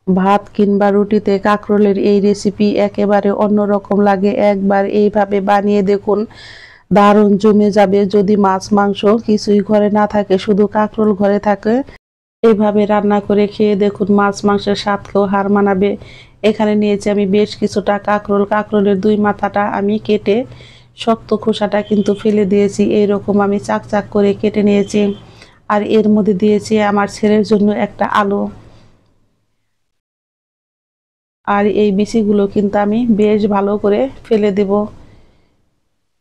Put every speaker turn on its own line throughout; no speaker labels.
ভাত কিংবা রুটিতে কাঁকরোলের এই রেসিপি একেবারে অন্যরকম লাগে। একবার এইভাবে বানিয়ে দেখুন, দারুণ জমে যাবে। যদি মাছ মাংস কিছুই ঘরে না থাকে, শুধু কাঁকরোল ঘরে থাকে, এইভাবে রান্না করে খেয়ে দেখুন, মাছ মাংসের স্বাদকেও হার মানাবে। এখানে নিয়েছি আমি বেশ কিছুটা কাঁকরোল। কাঁকরোলের দুই মাথাটা আমি কেটে শক্ত খোসাটা কিন্তু ফেলে দিয়েছি। এইরকম আমি চাক চাক করে কেটে নিয়েছি। আর এর মধ্যে দিয়েছি আমার ছেলের জন্য একটা আলু। আর এই বিচিগুলো কিন্তু আমি বেশ ভালো করে ফেলে দেব।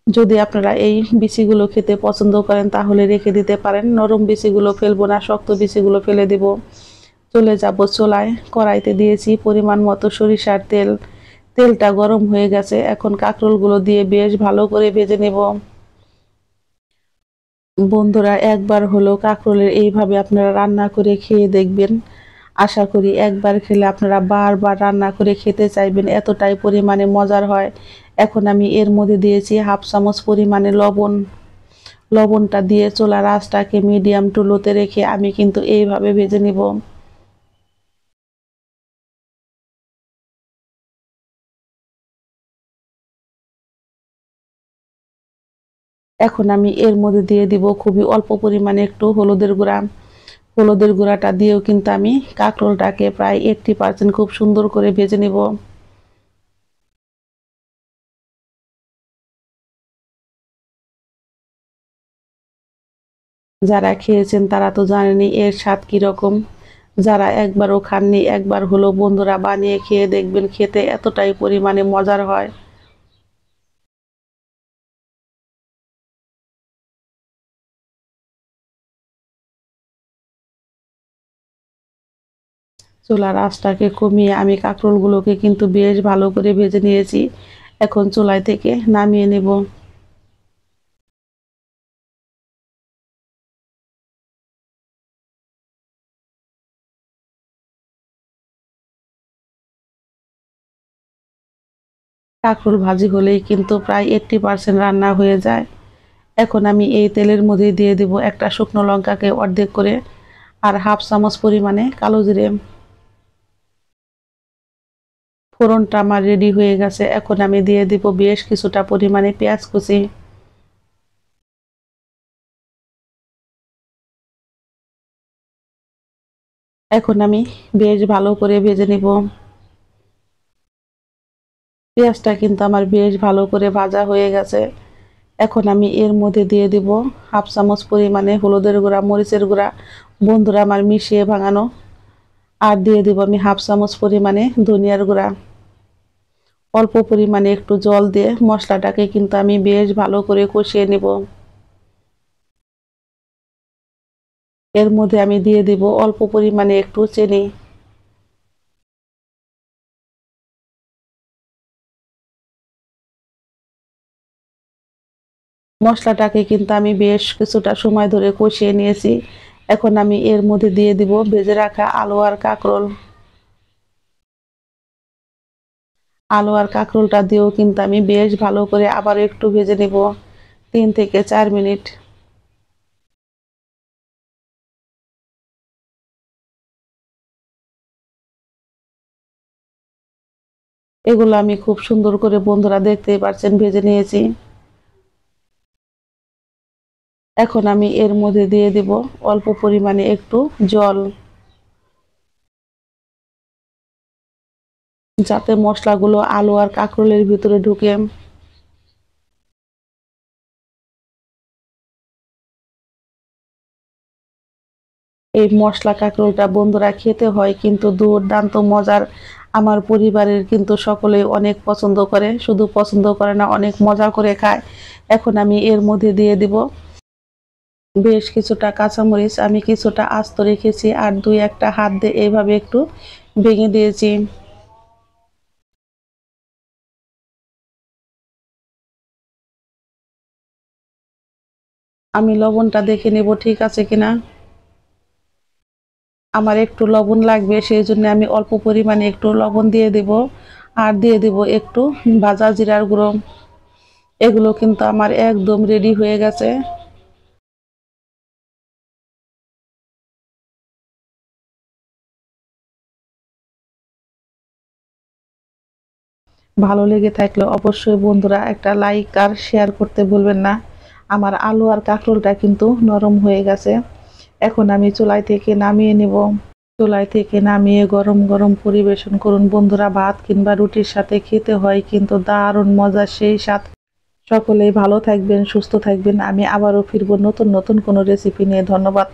যদি আপনারা এই বিচিগুলো খেতে পছন্দ করেন তাহলে রেখে দিতে পারেন। নরম বিচিগুলো ফেলবো না, শক্ত বিচিগুলো ফেলে দেব। চলে যাব চুলায়। কড়াইতে দিয়েছি পরিমাণ মতো সরিষার তেল। তেলটা গরম হয়ে গেছে। এখন কাঁকরোলগুলো দিয়ে বেশ ভালো করে ভেজে নেব। বন্ধুরা, একবার হলো কাঁকরোলের এইভাবে আপনারা রান্না করে খেয়ে দেখবেন। আশা করি একবার খেলে আপনারা বারবার রান্না করে খেতে চাইবেন, এতটাই পরিমাণে মজার হয়। এখন আমি এর মধ্যে দিয়েছি হাফ চামচ পরিমাণে লবণ। লবণটা দিয়ে চুলার আঁচটাকে মিডিয়াম টু লোতে রেখে আমি কিন্তু এইভাবে ভেজে নিব। এখন আমি এর মধ্যে দিয়ে দিব খুবই অল্প পরিমাণে একটু হলুদের গুঁড়া। হলুদের গুঁড়াটা দিয়েও কিন্তু আমি কাঁকরোলটাকে প্রায় 80% খুব সুন্দর করে ভেজে নিব। যারা খেয়েছেন তারা তো জানেনই এর স্বাদ কিরকম। যারা একবারও খাননি, একবার হলো বন্ধুরা বানিয়ে খেয়ে দেখবেন, খেতে এতটাই পরিমাণে মজার হয়। চুলার আঁচটাকে কমিয়ে আমি কাঁকরোলগুলোকে কিন্তু বেশ ভালো করে ভেজে নিয়েছি। এখন চুলায় থেকে নামিয়ে নেব। কাঁকরোল ভাজি হলেই কিন্তু প্রায় 80% রান্না হয়ে যায়। এখন আমি এই তেলের মধ্যে দিয়ে দেব একটা শুকনো লঙ্কাকে অর্ধেক করে, আর হাফ চামচ পরিমাণে কালো জিরে। ফোড়নটা আমার রেডি হয়ে গেছে। এখন আমি দিয়ে দিব বেশ কিছুটা পরিমাণে পেঁয়াজ কুচি। এখন আমি বেশ ভালো করে ভেজে নিব। পেঁয়াজটা কিন্তু আমার বেশ ভালো করে ভাজা হয়ে গেছে। এখন আমি এর মধ্যে দিয়ে দিব হাফ চামচ পরিমাণে হলুদের গুঁড়া, মরিচের গুঁড়া, বন্ধুরা আমার মিশিয়ে ভাঙানো। আর দিয়ে দিব আমি হাফ চামচ পরিমাণে ধনিয়ার গুঁড়া। অল্প পরিমাণে একটু জল দিয়ে মশলাটাকে কিন্তু আমি বেশ ভালো করে কষিয়ে নিব। এর মধ্যে আমি দিয়ে দিব অল্প পরিমাণে একটু চিনি। মশলাটাকে কিন্তু আমি বেশ কিছুটা সময় ধরে কষিয়ে নিয়েছি। এখন আমি এর মধ্যে দিয়ে দিব ভেজে রাখা আলু আর কাঁকরোল। আলু আর কাঁকরোলটা দিয়েও কিন্তু আমি বেশ ভালো করে আবার একটু ভেজে নেব, 3 থেকে 4 মিনিট। এগুলো আমি খুব সুন্দর করে বন্ধুরা দেখতেই পাচ্ছেন ভেজে নিয়েছি। এখন আমি এর মধ্যে দিয়ে দিব অল্প পরিমাণে একটু জল, যাতে মশলাগুলো আলু আর কাঁকরোলের ভিতরে ঢুকে। এই মশলা কাঁকরোলটা বন্ধুরা খেতে হয় কিন্তু দুর্দান্ত মজার। আমার পরিবারের কিন্তু সকলেই অনেক পছন্দ করে, শুধু পছন্দ করে না, অনেক মজা করে খায়। এখন আমি এর মধ্যে দিয়ে দিব বেশ কিছুটা কাঁচামরিচ। আমি কিছুটা আস্ত রেখেছি আর দুই একটা হাত দিয়ে এইভাবে একটু ভেঙে দিয়েছি। আমি লবণটা দেখে নেব ঠিক আছে কিনা। আমার একটু লবণ লাগবে, সেই জন্য আমি অল্প পরিমাণে একটু লবণ দিয়ে দেব। আর দিয়ে দেব একটু ভাজা জিরার গুঁড়ো। এগুলো কিন্তু আমার একদম রেডি হয়ে গেছে। ভালো লেগে থাকলে অবশ্যই বন্ধুরা একটা লাইক আর শেয়ার করতে ভুলবেন না। আমার আলু আর কাঁকরোলটা কিন্তু নরম হয়ে গেছে। এখন আমি চুলাই থেকে নামিয়ে নেব। চুলাই থেকে নামিয়ে গরম গরম পরিবেশন করুন বন্ধুরা। ভাত কিংবা রুটির সাথে খেতে হয় কিন্তু দারুণ মজা, সেই স্বাদ। সকলেই ভালো থাকবেন, সুস্থ থাকবেন। আমি আবারও ফিরবো নতুন নতুন কোনো রেসিপি নিয়ে। ধন্যবাদ।